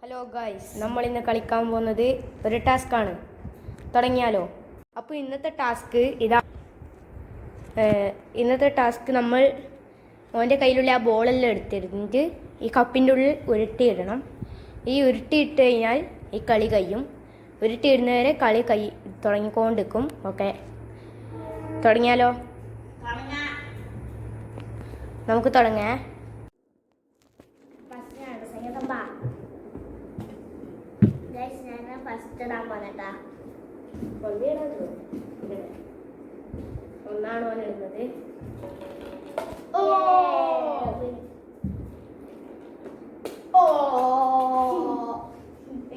Hello guys, നമ്മൾ ഇന്ന് കളിക്കാൻ പോകുന്നത് ഒരു ടാസ്ക്കാണ്. തുടങ്ങിയാലോ? അപ്പോൾ ഇന്നത്തെ ടാസ്ക് നമ്മൾ ഓൻ്റെ കയ്യിലുള്ള ആ ബോളെല്ലാം എടുത്തിരുന്നിട്ട് ഈ കപ്പിൻ്റെ ഉള്ളിൽ ഉരുട്ടിയിടണം. ഈ ഉരുട്ടിയിട്ട് കഴിഞ്ഞാൽ ഈ കളി കഴിയും. ഉരുട്ടിയിടുന്നവരെ കളി തുടങ്ങിക്കൊണ്ടിരിക്കും. ഓക്കെ, തുടങ്ങിയാലോ? നമുക്ക് തുടങ്ങാം. ഒന്നാണ് ഓൻ ഇടുന്നത്.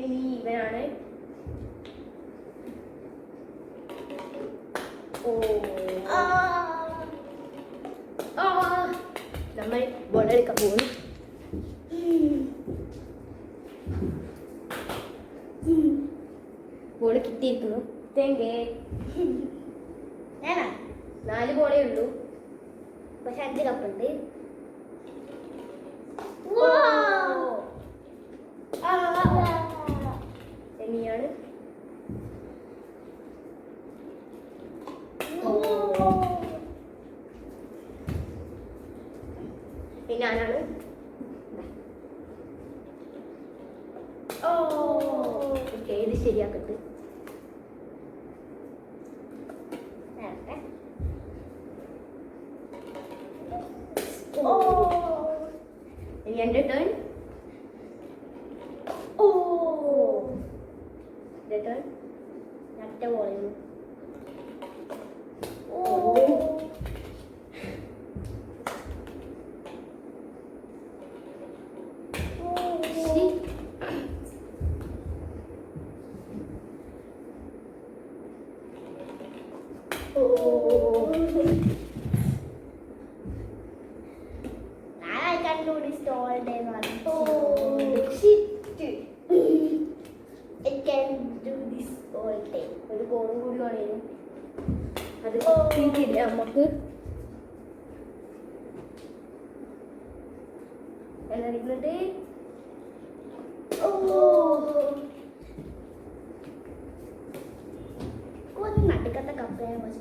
ഇനി ഇവനാണ്. നമ്മൾ ബോൾ എടുക്കാൻ പോകുന്നു. ബോൾ കിട്ടിയിരിക്കുന്നു. തേങ്ങേ 4 ബോളേ ഉള്ളൂ, പക്ഷെ 5 കപ്പുണ്ട്. എങ്ങനെയാണ്? ഞാനാണ്. ഓക്കെ, ഇത് ശരിയാക്കട്ടെ. ഇനി എൻ്റെ ടേൺ. ടേൺ ഒറ്റ ബോളിന്. I can do this all day long. Shit. I can do this all day. ഒരു ബോളും കൂടി വേണേനും അത് കിട്ടിയില്ല നമുക്ക്. എന്നിട്ട് നട്ടിക്കത്തെ കപ്പയെ നമ്മൾ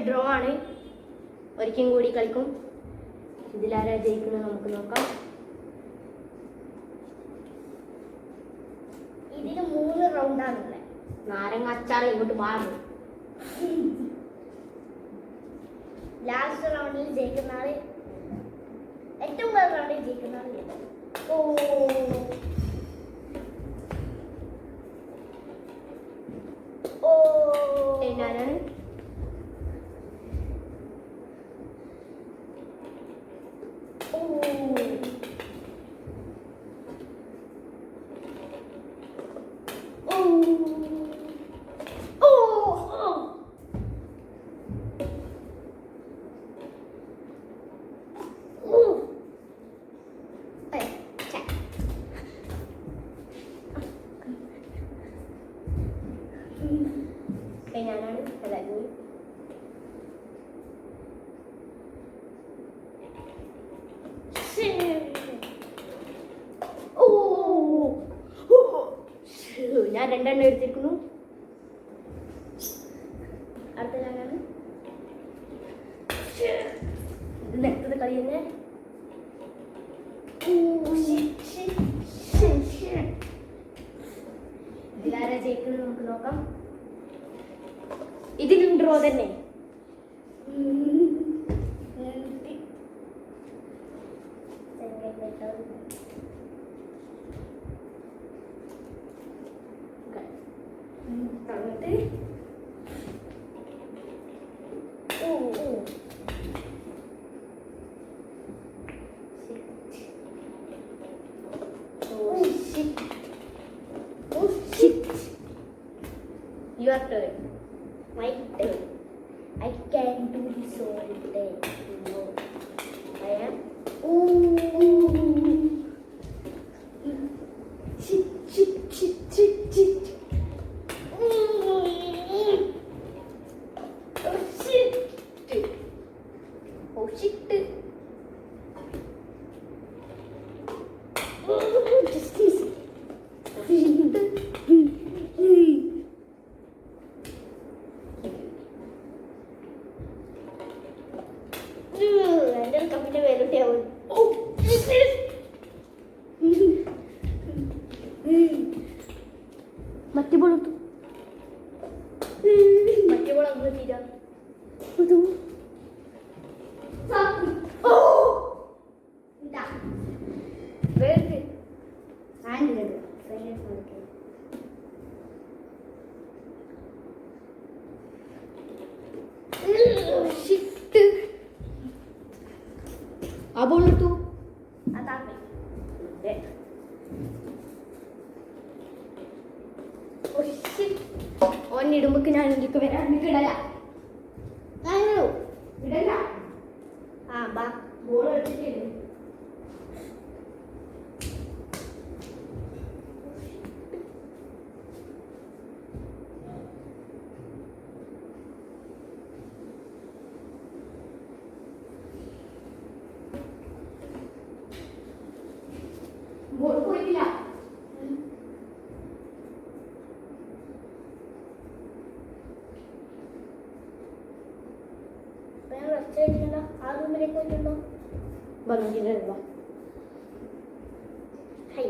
ഡ്രോ ആണ്. ഒരിക്കലും കൂടി കളിക്കും. ഇതിലാരാ ജയിക്കുന്നത് നമുക്ക് നോക്കാം. ഇതിന് 3 റൗണ്ടാണുള്ളത്. നാരങ്ങ അച്ചാർ ഇങ്ങോട്ട് മാറും. ലാസ്റ്റ് റൗണ്ടിൽ ജയിക്കുന്ന ആള്, ഏറ്റവും കൂടുതൽ റൗണ്ടിൽ ജയിക്കുന്ന ആള്. ഞാനാണ്. ഞാനാണ്. എല്ലാവരും ഞാൻ 2 എണ്ണം എടുത്തിരിക്കുന്നു. അടുത്ത ഞാനാണ്. ഇത് നെട്ടത് കളി തന്നെ. ഇതിലാരാ ജയിക്കുന്നത് നമുക്ക് നോക്കാം. ഇതിലും ഡ്രോ തന്നെ. Your turn. My turn. I can do this all day. No. I am. Shit. മറ്റേ ബോൾ എടുത്തു. മറ്റേ ബോൾ അങ്ങ് തീരാ. വേറെ ഹാൻഡിലുണ്ട്. ആ ബോൾ എടുത്തു. ഓനിടുമ്പോ ഞാൻ എനിക്ക് വരാൻ ഇടല. ഇടല. ആ ബാ ബോൾ എടുത്തിട്ട് ബോൾ പോയിട്ടില്ല. ആ റൂമിലേക്ക് പോയിട്ടുണ്ടോ? വന്നിട്ടില്ല. ഹൈ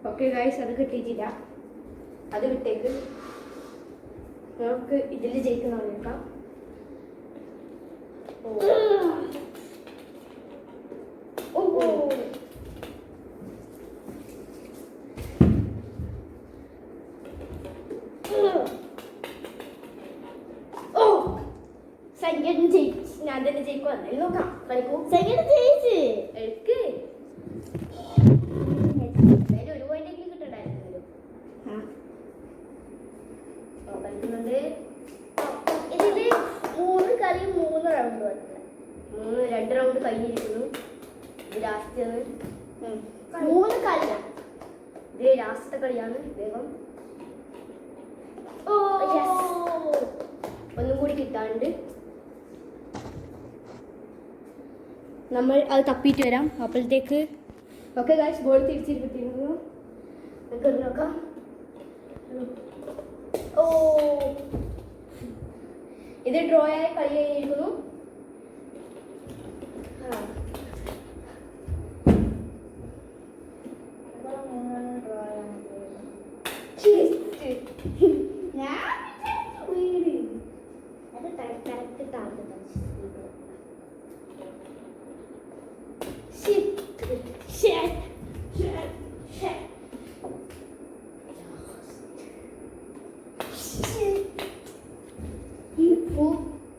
ഓക്കെ ഗൈസ്, അത് കിട്ടിയിട്ടില്ല. അത് വിട്ടേക്ക്. നമുക്ക് ഇതിൽ ജയിക്കുന്ന നോക്കാം. സെക്കൻഡ് ജയിച്ചു. ഞാൻ തന്നെ ജയിക്കും. എന്തായാലും നോക്കാം. കളിക്കൂ. സെക്കൻഡ് ജയിച്ച് എടുക്ക്. എന്തായാലും ഒരു പോയിന്റെങ്കിലും കിട്ടണ്ടായിരുന്നു. കളിക്കുന്നുണ്ട്. ഇതില് 3 കളി 3 റൗണ്ട് വന്നത്. 2 റൗണ്ട് കഴിഞ്ഞിരിക്കുന്നു. ഇത് ലാസ്റ്റ് ആണ്. 3 കളിയാണ്. ഇത് ലാസ്റ്റത്തെ കളിയാണ്. വേഗം ഒന്നും കൂടി കിട്ടാണ്ട് നമ്മൾ അത് തപ്പിയിട്ട് വരാം. അപ്പോഴത്തേക്ക് ഓക്കെ ഗൈസ്, ബോൾ തിരിച്ചിരിക്കുന്നു. നമുക്ക് നോക്കാം. ഇത് ഡ്രോ ആയ കളി കഴിഞ്ഞിരിക്കുന്നു.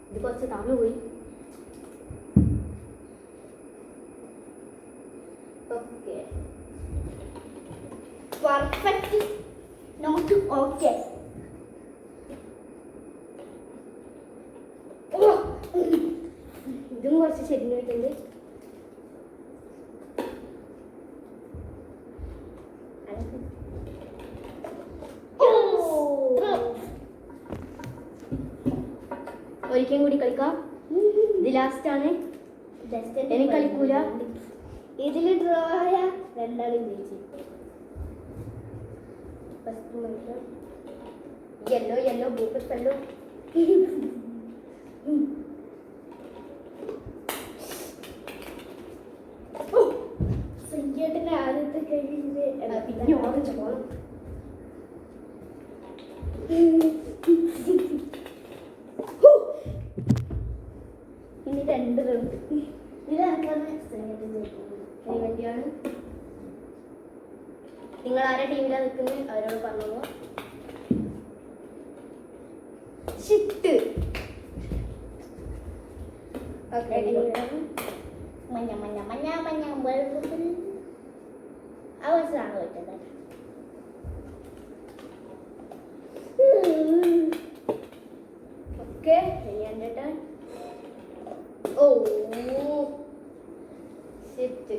ഇത് കുറച്ച് താന്നു പോയി. Okay, perfect note okay. ഇതും കുറച്ച് ശരിയായിട്ടുണ്ട്. ഒരിക്കലും കൂടി കളിക്കാം. ഇത് ലാസ്റ്റ് ആണ്. എനിക്ക് കളിക്കൂല. ഇതില് ഡ്രോ ആയ രണ്ടാളും ജയിച്ചു. Yellow yellow blue yellow. സംഖ്യേട്ടന്റെ ആദ്യത്തെ കഴിയില് പിന്നെ ഓർമ്മിച്ച പോണം. ഇനി 2 റൗണ്ട്. ഇതാണ് വേണ്ടിയാണ്. നിങ്ങൾ ആരെ ടീമിലാണ് നിൽക്കുന്നത് അവരോട് പറഞ്ഞോളൂ. ഷിറ്റ്. ഓക്കെ, മഞ്ഞ മഞ്ഞ മഞ്ഞ മഞ്ഞ വെളുപ്പിൽ അവസാനം വെച്ചത്. ഓക്കെ, എൻ്റെ ടേൺ. Oh shit.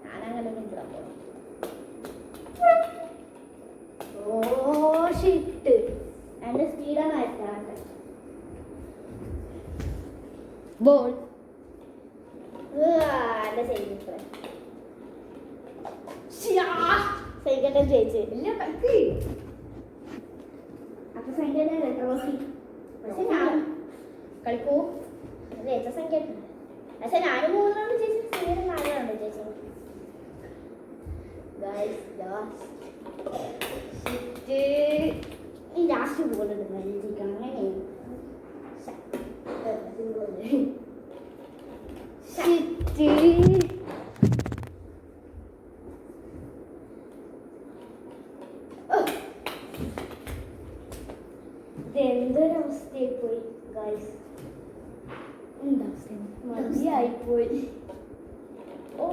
ഞാനങ്ങനെ നിൽക്കാൻ പോകണം. Oh shit. എൻ്റെ സ്പീഡാണ് അയച്ചാണ്ട്. ബോൾ. എൻ്റെ ചെയ്തു സൈക്കട്ടെ ജയിച്ച്. ഇല്ല കളിക്ക്. അപ്പൊ സംഖ്യ ട്രോഫി. പക്ഷെ ഞാൻ കളിക്കൂ. ജയിച്ച സംഖ്യ. പക്ഷെ ഞാൻ 3 റൗണ്ട് ജയിച്ചു, സീനിയർ 4 റൗണ്ട് ജയിച്ചു. ഗൈസ് ഈ ലാസ്റ്റ് ബോൾ ഇടുന്നിരിക്കണം അങ്ങനെ. എന്തൊരവസ്ഥയായി പോയി ഗൈസ്. മതിയായിപ്പോയി. ഓ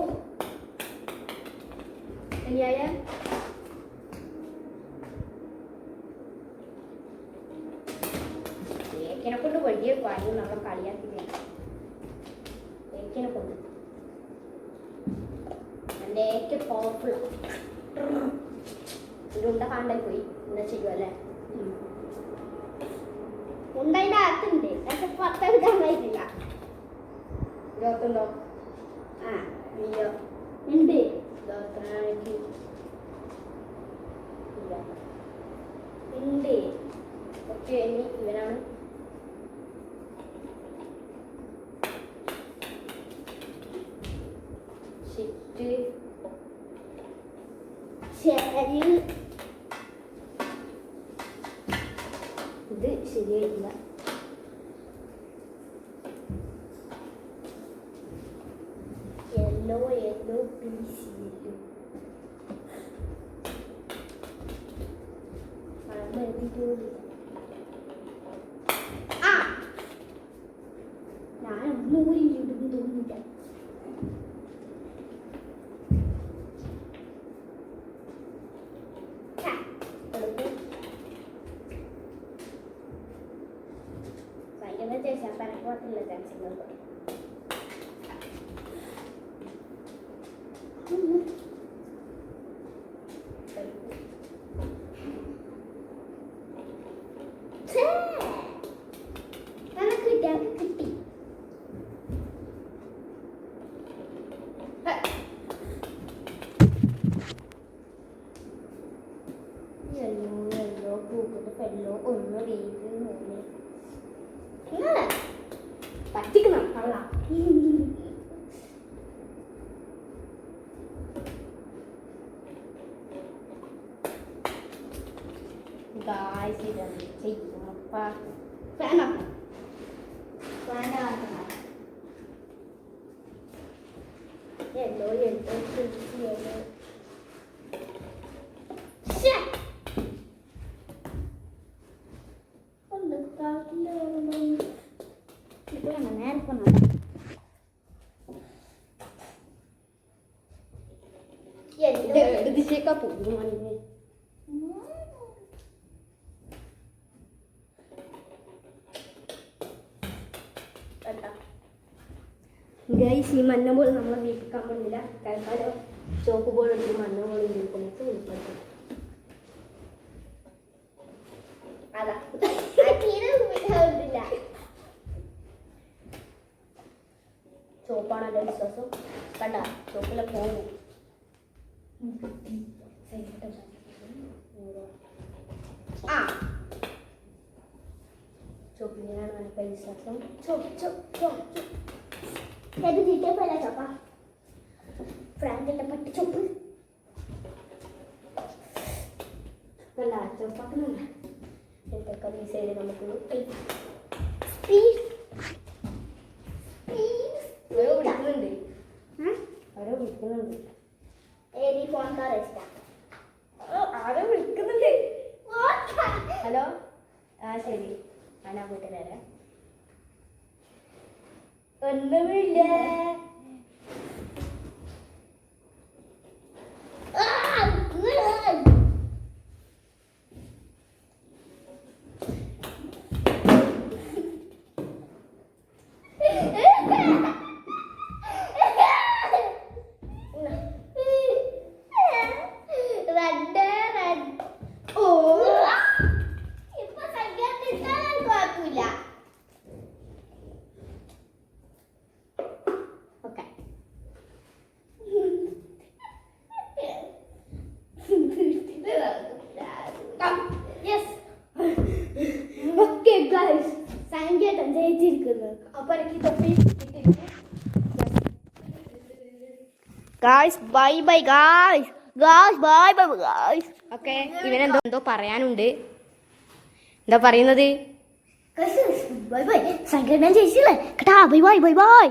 ശരിയായ ഏക്കിനെ കൊണ്ട് വലിയ കാര്യം നമ്മളെ കളിയാക്കില്ല. ഏക്കിനെ കൊണ്ട് എൻ്റെ ഏക്ക് പവർഫുൾ. ഉണ്ട കാണ്ടായി പോയി. എന്താ ചെയ്യുമല്ലേ? ഉണ്ടതിൻ്റെ അകത്തുണ്ട്, പക്ഷെ 10 എടുക്കാൻ കഴിയില്ല. 20 ആ അയ്യോ ഉണ്ട്. ഉണ്ട്. ഓക്കെ, ഇനി ഇവനാണ്. ഷിറ്റ്. ശരി, ഇത് ശരിയായില്ല. Yellow yellow please yellow. ആ ഞാൻ ഒന്നുകൂടി തോന്നില്ല. ഭയങ്കര ചേച്ചാ പരക്കുള്ള ചാൻസുകൾ. കിട്ടി. യെല്ലോ യെല്ലോ പൂക്കളുടെ പെല്ലോ 1 2 3 പറ്റിക്കണം കള്ള. ഗായ്സ് ഇതാണ് ചെയ്യുന്നപ്പ ഫാനാണ്. Yellow yellow yellow. ദിശേക്കാ പോകുന്നു. ഗൈസ് ഈ മഞ്ഞ ബോൾ നമ്മളെ വീട്ടിക്കാൻ പറ്റില്ല. തൽക്കാലം ചോപ്പ് ബോൾ എടുത്ത് മഞ്ഞ ബോൾ വീട്ടിലേക്ക് ഉൾപ്പെടുത്തും. അതാ തീരെ ചോപ്പാണ് എൻ്റെ വിശ്വാസം. കണ്ട ചോപ്പിലെ പോകും. ആ ചോപ്പിനെയാണ് എനിക്ക് വിശ്വാസം. ഇത് ചീറ്റപ്പല്ല ചോപ്പ. ഫ്രാങ്കിന്റെ പട്ടി ചോപ്പ് കണ്ട ചോപ്പാക്കുന്നുണ്ട്. എന്തൊക്കെ ഈ സൈഡ് നമുക്ക് അവരെ വിളിക്കുന്നുണ്ട്. ഏതി ഫോൺകാർ ഇഷ്ടം. ആരോ വിളിക്കുന്നുണ്ട്. ഹലോ, ആ ശരി, ഞാൻ ആ വീട്ടിൽ തരാം. ഒന്നുമില്ല. Guys bye bye guys guys bye bye guys. Okay, ഇവനെന്തോ എന്തോ പറയാനുണ്ട്. എന്താ പറയുന്നത്? ബൈ ബൈ സംഘടന ചേച്ചില്ലേ കേട്ടാ. Bye bye bye by.